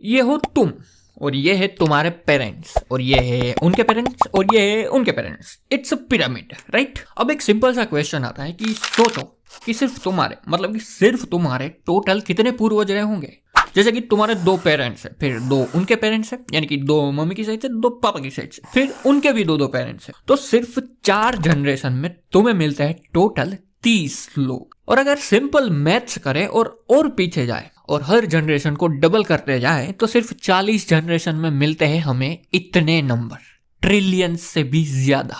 ये हो तुम, और ये है तुम्हारे पेरेंट्स, और ये है उनके पेरेंट्स, और ये है उनके parents. It's a pyramid, right. अब एक सिंपल सा क्वेश्चन आता है कि सोचो कि सिर्फ तुम्हारे, मतलब कि सिर्फ तुम्हारे टोटल कितने पूर्वज रहे होंगे। जैसे कि तुम्हारे 2 पेरेंट्स है, फिर 2 उनके पेरेंट्स है, यानी कि 2 मम्मी की साइड से, 2 पापा की साइड से, फिर उनके भी 2 पेरेंट्स है। तो सिर्फ 4 जनरेशन में तुम्हें मिलता है टोटल 30 लोग। और अगर सिंपल मैथ्स करे और पीछे जाए और हर जनरेशन को डबल करते जाए तो सिर्फ 40 जनरेशन में मिलते हैं हमें इतने नंबर, ट्रिलियन से भी ज्यादा,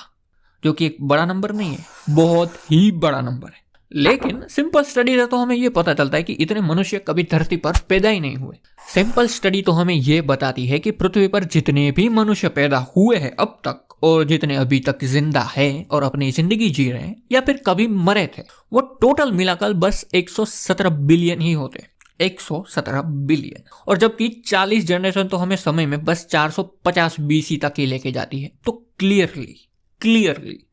जो कि एक बड़ा नंबर नहीं है, बहुत ही बड़ा नंबर है। लेकिन सिंपल स्टडी से तो हमें यह पता चलता है कि इतने मनुष्य कभी धरती पर पैदा ही नहीं हुए। सिंपल स्टडी तो हमें यह बताती है कि पृथ्वी पर जितने भी मनुष्य पैदा हुए हैं अब तक, और जितने अभी तक जिंदा है और अपनी जिंदगी जी रहे हैं या फिर कभी मरे थे, वो टोटल मिलाकर बस 117 बिलियन ही होते, 117 बिलियन। और जबकि 40 जनरेशन तो हमें समय में बस 450 बीसी तक ही लेके जाती है। तो क्लियरली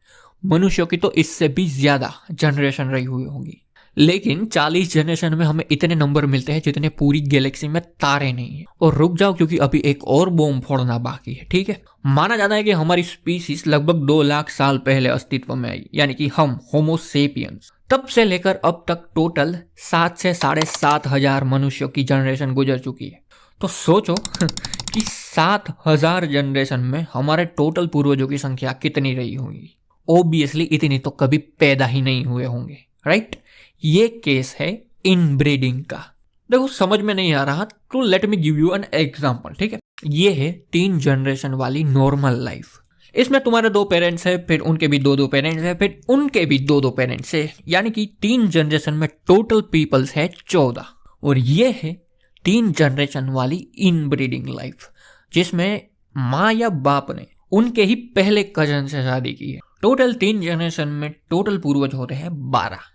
मनुष्यों की तो इससे भी ज्यादा जनरेशन रही हुई होंगी। लेकिन 40 जनरेशन में हमें इतने नंबर मिलते हैं जितने पूरी गैलेक्सी में तारे नहीं है। और रुक जाओ, क्योंकि अभी एक और बॉम्ब फोड़ना बाकी है, ठीक है। माना जाता है कि हमारी स्पीसीज लगभग 2 लाख साल पहले अस्तित्व में आई, यानी कि हम होमो सेपियंस। तब से लेकर अब तक टोटल 7 से 7,500 मनुष्यों की जनरेशन गुजर चुकी है। तो सोचो कि 7,000 जनरेशन में हमारे टोटल पूर्वजों की संख्या कितनी रही होगी। ऑब्वियसली इतनी तो कभी पैदा ही नहीं हुए होंगे, राइट। ये केस है इनब्रीडिंग का। देखो समझ में नहीं आ रहा तो let me give you an example, ठीक है। ये है 3 जनरेशन वाली नॉर्मल लाइफ। इसमें तुम्हारे 2 पेरेंट्स है, फिर उनके भी 2 पेरेंट्स है, फिर उनके भी 2 पेरेंट्स है, यानी कि 3 जनरेशन में टोटल पीपल्स है 14। और ये है 3 जनरेशन वाली इनब्रीडिंग लाइफ, जिसमें माँ या बाप ने उनके ही पहले कजन से शादी की है। टोटल 3 जनरेशन में टोटल पूर्वज होते हैं 12।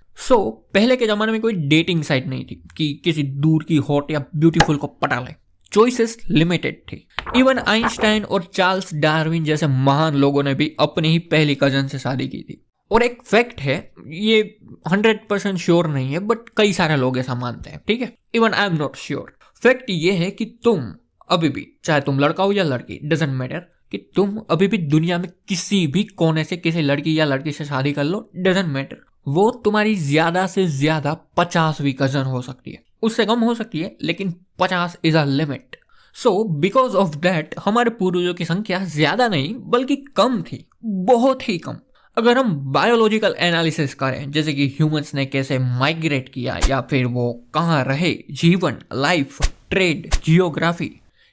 पहले के जमाने में कोई डेटिंग साइट नहीं थी कि किसी दूर की हॉट या ब्यूटीफुल को पटा ले। चॉइसेस लिमिटेड थी। इवन आइंस्टाइन और चार्ल्स डार्विन जैसे महान लोगों ने भी अपने ही पहली कजन से शादी की थी। और एक फैक्ट है, ये 100% श्योर नहीं है, बट कई सारे लोग ऐसा मानते हैं, ठीक है। Even I am not sure. Fact ये है कि तुम अभी भी, चाहे तुम लड़का हो या लड़की, डजेंट मैटर, कि तुम अभी भी दुनिया में किसी भी कोने से किसी लड़की या लड़की से शादी कर लो, डजेंट मैटर। वो तुम्हारी ज्यादा से ज्यादा 50वीं कजन हो सकती है, उससे कम हो सकती है, लेकिन 50 is a limit. So because of that हमारे पूर्वजों की संख्या ज्यादा नहीं बल्कि कम थी, बहुत ही कम। अगर हम बायोलॉजिकल एनालिसिस करें, जैसे कि ह्यूमंस ने कैसे माइग्रेट किया या फिर वो कहाँ रहे, जीवन, लाइफ, ट्रेड, जियोग्राफी,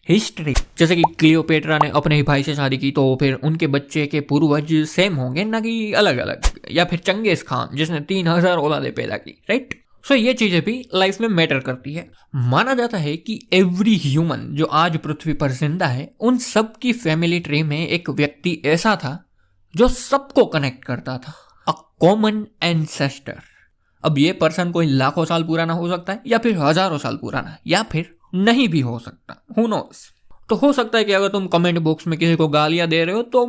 हिस्ट्री, जैसे कि क्लियोपेट्रा ने अपने ही भाई से शादी की, तो फिर उनके बच्चे के पूर्वज सेम होंगे, ना कि अलग अलग। या फिर चंगेज खान जिसने 3000 औलादें पैदा की, राइट। सो ये चीजें भी लाइफ में मैटर करती है। माना जाता है कि एवरी ह्यूमन जो आज पृथ्वी पर जिंदा है, उन सब की फैमिली ट्री में एक व्यक्ति ऐसा था जो सबको कनेक्ट करता था, अ कॉमन एंसेस्टर। अब ये पर्सन कोई लाखों साल पुराना हो सकता है, या फिर हजारों साल पुराना, या फिर नहीं भी हो सकता, हु नोस। तो हो सकता है कि अगर तुम कमेंट बॉक्स में किसी को गालियां दे रहे हो, तो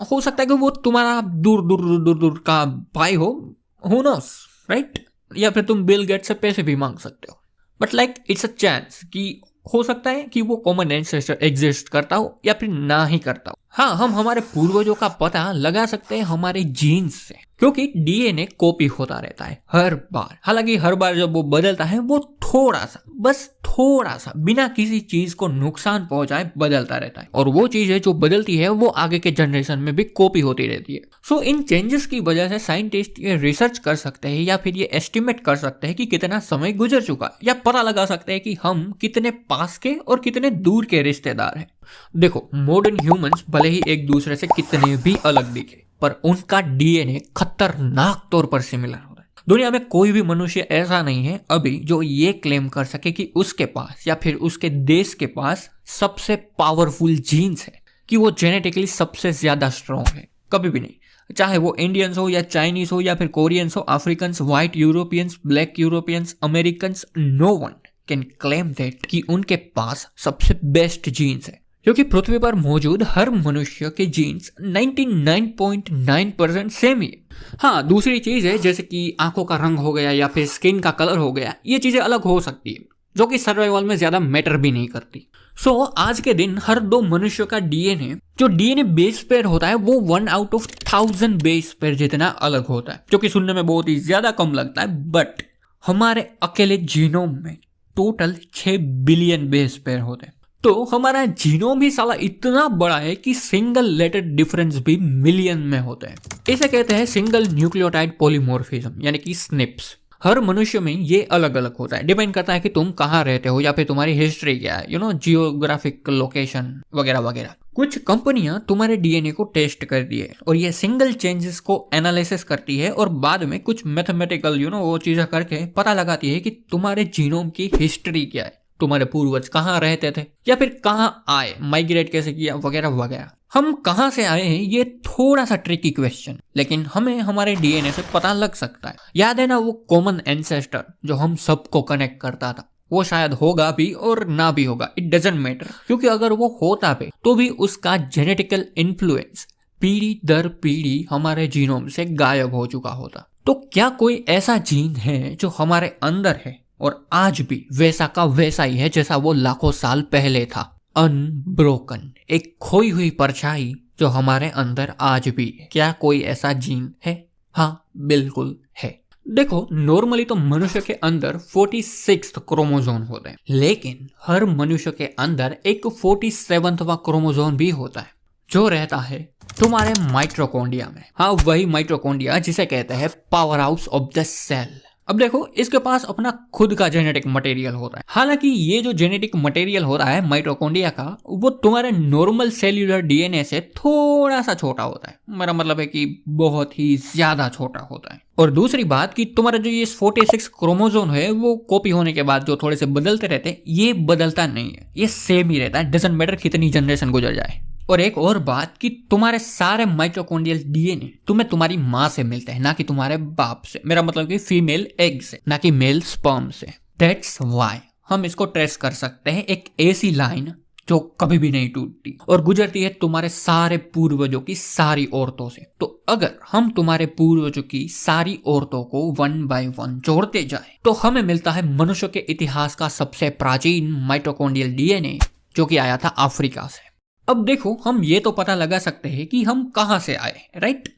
हो सकता है कि वो तुम्हारा दूर दूर दूर दूर का भाई हो, हु नोस, राइट। या फिर तुम बिल गेट्स से पैसे भी मांग सकते हो, but like it's a chance कि हो सकता है कि वो कॉमन एंसेस्टर एग्जिस्ट करता हो या फिर ना ही करता हो। हाँ, हम हमारे पूर्वजों का पता लगा सकते हैं हमारे जीन्स से, क्योंकि डीएनए कॉपी होता रहता है हर बार। हालांकि हर बार जब वो बदलता है, वो थोड़ा सा, बस थोड़ा सा, बिना किसी चीज को नुकसान पहुंचाए बदलता रहता है। और वो चीज है जो बदलती है वो आगे के जनरेशन में भी कॉपी होती रहती है। सो इन चेंजेस की वजह से साइंटिस्ट ये रिसर्च कर सकते हैं या फिर ये एस्टिमेट कर सकते हैं कि कितना समय गुजर चुका है, या पता लगा सकते हैं कि हम कितने पास के और कितने दूर के रिश्तेदार हैं। देखो, मॉडर्न ह्यूमंस भले ही एक दूसरे से कितने भी अलग दिखे, पर उनका डीएनए खतरनाक तौर पर सिमिलर होता है। दुनिया में कोई भी मनुष्य ऐसा नहीं है अभी जो ये क्लेम कर सके कि उसके पास या फिर उसके देश के पास सबसे पावरफुल जीन्स है, कि वो जेनेटिकली सबसे ज्यादा स्ट्रॉन्ग है। कभी भी नहीं। चाहे वो इंडियंस हो या चाइनीज हो या फिर कोरियंस हो, Africans, white Europeans, black Europeans, Americans, no one can claim that कि उनके पास सबसे बेस्ट जीन्स है, क्योंकि पृथ्वी पर मौजूद हर मनुष्य के जीन्स 99.9% सेम ही है। हाँ, दूसरी चीज है जैसे कि आंखों का रंग हो गया या फिर स्किन का कलर हो गया, ये चीजें अलग हो सकती है, जो कि सर्वाइवल में ज्यादा मैटर भी नहीं करती। सो आज के दिन हर 2 मनुष्यों का डीएनए, जो डीएनए बेस पेयर होता है, वो 1 आउट ऑफ 1000 बेस पेयर जितना अलग होता है, जो कि सुनने में बहुत ही ज्यादा कम लगता है। बट हमारे अकेले जीनोम में टोटल 6 बिलियन बेस पेयर होते हैं। तो हमारा जीनोम ही साला इतना बड़ा है कि सिंगल लेटर डिफरेंस भी मिलियन में होते हैं। इसे कहते हैं सिंगल न्यूक्लियोटाइड पॉलीमॉर्फिज्म, यानी कि स्निप्स। हर मनुष्य में ये अलग अलग होता है, डिपेंड करता है कि तुम कहाँ रहते हो या फिर तुम्हारी हिस्ट्री क्या है, जियोग्राफिक लोकेशन वगैरह वगैरह। कुछ कंपनियां तुम्हारे डीएनए को टेस्ट करती है और ये सिंगल चेंजेस को एनालिसिस करती है और बाद में कुछ मैथमेटिकल वो चीजें करके पता लगाती है कि तुम्हारे जीनोम की हिस्ट्री क्या है, तुम्हारे पूर्वज कहाँ रहते थे या फिर कहाँ आए, माइग्रेट कैसे किया वगैरह वगैरह। हम कहाँ से आए हैं ये थोड़ा सा ट्रिकी क्वेश्चन, लेकिन हमें हमारे डीएनए से पता लग सकता है। याद है ना वो कॉमन एंसेस्टर जो हम सबको कनेक्ट करता था, वो शायद होगा भी और ना भी होगा, इट डजंट मैटर, क्योंकि अगर वो होता भी तो भी उसका जेनेटिकल इन्फ्लुएंस पीढ़ी दर पीढ़ी हमारे जीनोम से गायब हो चुका होता। तो क्या कोई ऐसा जीन है जो हमारे अंदर है और आज भी वैसा का वैसा ही है जैसा वो लाखों साल पहले था, अनब्रोकन, एक खोई हुई परछाई जो हमारे अंदर आज भी है? क्या कोई ऐसा जीन है? हाँ, बिल्कुल है। देखो, नॉर्मली तो मनुष्य के अंदर 46 क्रोमोसोम होते हैं, लेकिन हर मनुष्य के अंदर एक 47वां क्रोमोसोम भी होता है जो रहता है तुम्हारे माइटोकॉन्ड्रिया में। हाँ, वही माइटोकॉन्ड्रिया जिसे कहते हैं powerhouse of the cell. अब देखो, इसके पास अपना खुद का जेनेटिक मटेरियल होता है। हालांकि ये जो जेनेटिक मटेरियल होता है माइटोकॉन्ड्रिया का, वो तुम्हारे नॉर्मल सेल्यूलर डीएनए से थोड़ा सा छोटा होता है। मेरा मतलब है कि बहुत ही ज्यादा छोटा होता है। और दूसरी बात कि तुम्हारा जो ये 46 क्रोमोसोम है, वो कॉपी होने के बाद जो थोड़े से बदलते रहते हैं, ये बदलता नहीं है, ये सेम ही रहता है, डजंट मैटर कितनी जनरेशन गुजर जाए। और एक और बात कि तुम्हारे सारे माइटोकॉन्ड्रियल डीएनए तुम्हें तुम्हारी माँ से मिलते हैं, ना कि तुम्हारे बाप से। मेरा मतलब कि फीमेल एग से, ना कि मेल स्पर्म से। दैट्स व्हाई हम इसको ट्रेस कर सकते हैं एक ऐसी लाइन जो कभी भी नहीं टूटती और गुजरती है तुम्हारे सारे पूर्वजों की सारी औरतों से। तो अगर हम तुम्हारे पूर्वजों की सारी औरतों को 1 बाय 1 जोड़ते जाए तो हमें मिलता है मनुष्य के इतिहास का सबसे प्राचीन माइटोकॉन्ड्रियल डीएनए, जो कि आया था अफ्रीका से। अब देखो, हम ये तो पता लगा सकते हैं कि हम कहां से आए, राइट,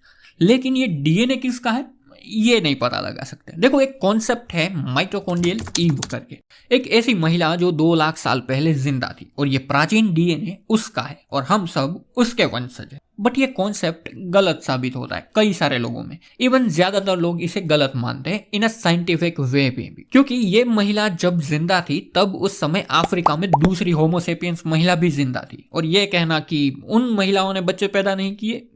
लेकिन ये डीएनए किसका है ये नहीं पता लगा सकते। देखो, एक कॉन्सेप्ट है माइटोकॉन्ड्रियल ईव करके, एक ऐसी महिला जो 2 लाख साल पहले जिंदा थी और ये प्राचीन डीएनए उसका है और हम सब उसके वंशज हैं। बट ये कॉन्सेप्ट गलत साबित होता है कई सारे लोगों में, इवन ज्यादातर लोग इसे गलत मानते हैं इन अ साइंटिफिक वे भी, क्योंकि ये महिला जब जिंदा थी तब उस समय अफ्रीका में दूसरी होमोसेपियंस महिला भी जिंदा थी, और ये कहना कि उन महिलाओं ने बच्चे पैदा नहीं किए,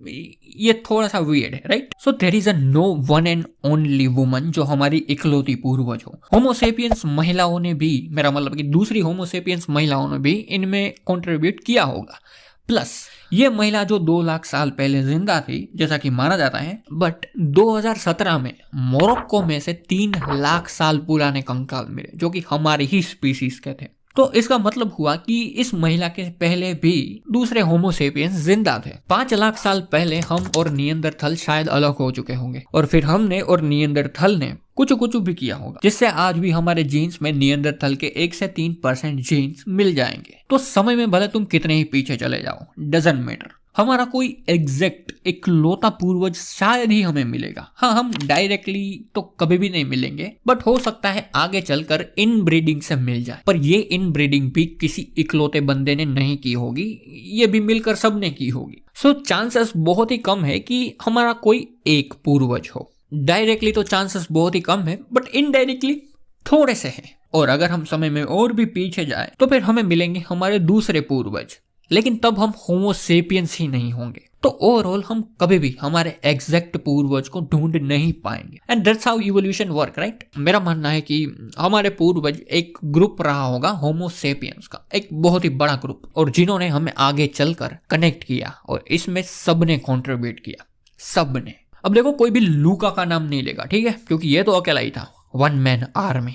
ये थोड़ा सा वियर्ड है, right. So there is a no one and only woman जो हमारी इकलौती पूर्वज हो। होमोसेपियंस महिलाओं ने भी, मेरा मतलब कि दूसरी होमोसेपियंस महिलाओं ने भी इनमें कंट्रीब्यूट किया होगा। प्लस ये महिला जो 2 लाख साल पहले जिंदा थी जैसा कि माना जाता है, बट 2017 में मोरक्को में से 3 लाख साल पुराने कंकाल मिले जो कि हमारी ही स्पीसीज के थे। तो इसका मतलब हुआ कि इस महिला के पहले भी दूसरे होमोसेपियंस जिंदा थे। 5 लाख साल पहले हम और नियंदरथल शायद अलग हो चुके होंगे और फिर हमने और नियंदरथल ने कुछ भी किया होगा, जिससे आज भी हमारे जीन्स में नियंदरथल के 1 से 3% जीन्स मिल जाएंगे। तो समय में भले तुम कितने ही पीछे चले जाओ, डजंट मैटर, हमारा कोई एग्जैक्ट इकलौता पूर्वज शायद ही हमें मिलेगा। हाँ, हम डायरेक्टली तो कभी भी नहीं मिलेंगे, बट हो सकता है आगे चलकर इन ब्रीडिंग से मिल जाए। पर ये इन ब्रीडिंग भी किसी इकलौते बंदे ने नहीं की होगी, ये भी मिलकर सबने की होगी। सो चांसेस बहुत ही कम है कि हमारा कोई एक पूर्वज हो। डायरेक्टली तो चांसेस बहुत ही कम है, बट इनडायरेक्टली थोड़े से हैं। और अगर हम समय में और भी पीछे जाए तो फिर हमें मिलेंगे हमारे दूसरे पूर्वज, लेकिन तब हम होमोसेपियंस ही नहीं होंगे। तो ओवरऑल हम कभी भी हमारे एग्जैक्ट पूर्वज को ढूंढ नहीं पाएंगे, and that's how evolution work, right. मेरा मानना है कि हमारे पूर्वज एक ग्रुप रहा होगा होमोसेपियंस का, एक बहुत ही बड़ा ग्रुप, और जिन्होंने हमें आगे चलकर कनेक्ट किया, और इसमें सबने कॉन्ट्रीब्यूट किया, सबने। अब देखो, कोई भी लूका का नाम नहीं लेगा, ठीक है, क्योंकि ये तो अकेला ही था, 1 मैन आर्मी।